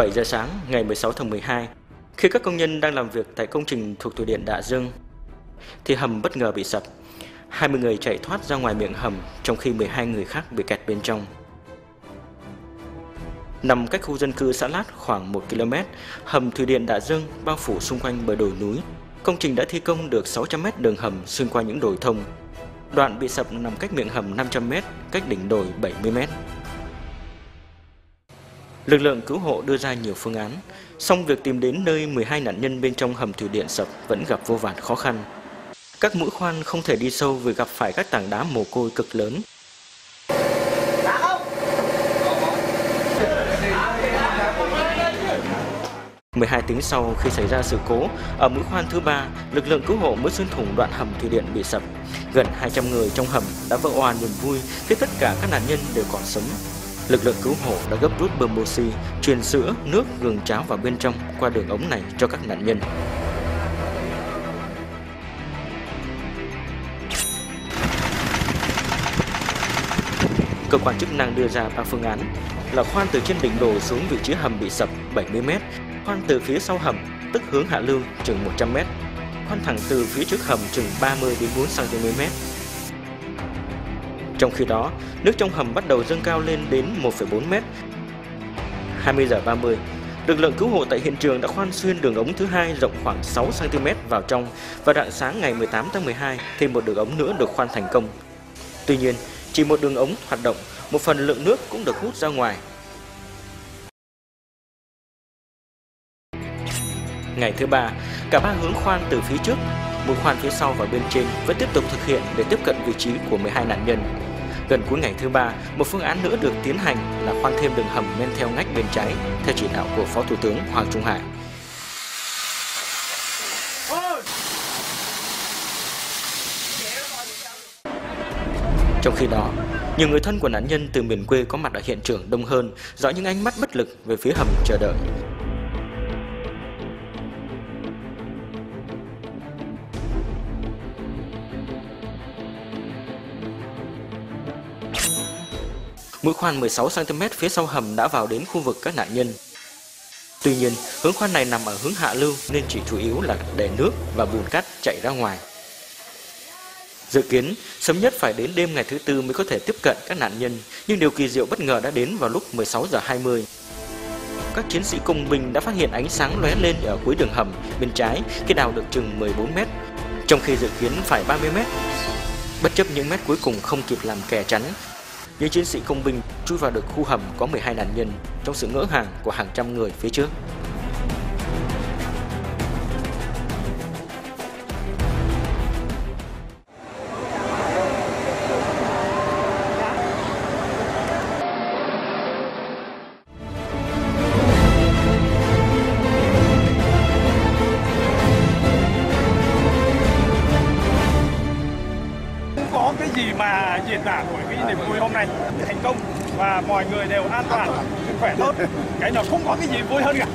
7 giờ sáng ngày 16 tháng 12, khi các công nhân đang làm việc tại công trình thuộc thủy điện Đạ Dương, thì hầm bất ngờ bị sập. 20 người chạy thoát ra ngoài miệng hầm, trong khi 12 người khác bị kẹt bên trong. Nằm cách khu dân cư xã Lát khoảng 1 km, hầm thủy điện Đạ Dương bao phủ xung quanh bờ đồi núi. Công trình đã thi công được 600 m đường hầm xuyên qua những đồi thông. Đoạn bị sập nằm cách miệng hầm 500 m, cách đỉnh đồi 70 m. Lực lượng cứu hộ đưa ra nhiều phương án, song việc tìm đến nơi 12 nạn nhân bên trong hầm thủy điện sập vẫn gặp vô vàn khó khăn. Các mũi khoan không thể đi sâu vì gặp phải các tảng đá mồ côi cực lớn. 12 tiếng sau khi xảy ra sự cố, ở mũi khoan thứ 3, lực lượng cứu hộ mới xuyên thủng đoạn hầm thủy điện bị sập. Gần 200 người trong hầm đã vỡ òa niềm vui khi tất cả các nạn nhân đều còn sống. Lực lượng cứu hộ đã gấp rút bơm oxy, truyền sữa, nước, gừng cháo vào bên trong qua đường ống này cho các nạn nhân. Cơ quan chức năng đưa ra 3 phương án là khoan từ trên đỉnh đồi xuống vị trí hầm bị sập 70 m, khoan từ phía sau hầm, tức hướng hạ lưu chừng 100 m, khoan thẳng từ phía trước hầm chừng 30 đến 4 cm. Trong khi đó, nước trong hầm bắt đầu dâng cao lên đến 1,4 m. 20 giờ 30, lực lượng cứu hộ tại hiện trường đã khoan xuyên đường ống thứ 2 rộng khoảng 6 cm vào trong và rạng sáng ngày 18 tháng 12 thêm một đường ống nữa được khoan thành công. Tuy nhiên, chỉ một đường ống hoạt động, một phần lượng nước cũng được hút ra ngoài. Ngày thứ 3, cả 3 hướng khoan từ phía trước, mũi khoan phía sau và bên trên vẫn tiếp tục thực hiện để tiếp cận vị trí của 12 nạn nhân. Gần cuối ngày thứ 3, một phương án nữa được tiến hành là khoan thêm đường hầm men theo ngách bên trái, theo chỉ đạo của Phó Thủ tướng Hoàng Trung Hải. Trong khi đó, nhiều người thân của nạn nhân từ miền quê có mặt ở hiện trường đông hơn, dõi những ánh mắt bất lực về phía hầm chờ đợi. Mũi khoan 16 cm phía sau hầm đã vào đến khu vực các nạn nhân. Tuy nhiên, hướng khoan này nằm ở hướng hạ lưu nên chỉ chủ yếu là để nước và bùn cát chạy ra ngoài. Dự kiến, sớm nhất phải đến đêm ngày thứ 4 mới có thể tiếp cận các nạn nhân, nhưng điều kỳ diệu bất ngờ đã đến vào lúc 16 giờ 20. Các chiến sĩ công binh đã phát hiện ánh sáng lóe lên ở cuối đường hầm bên trái khi đào được chừng 14 m, trong khi dự kiến phải 30 m. Bất chấp những mét cuối cùng không kịp làm kè chắn, những chiến sĩ công binh chui vào được khu hầm có 12 nạn nhân trong sự ngỡ ngàng của hàng trăm người phía trước. Có cái gì mà diễn tả nổi cái niềm vui hôm nay thành công và mọi người đều an toàn, sức khỏe tốt, cái nào không có cái gì vui hơn cả.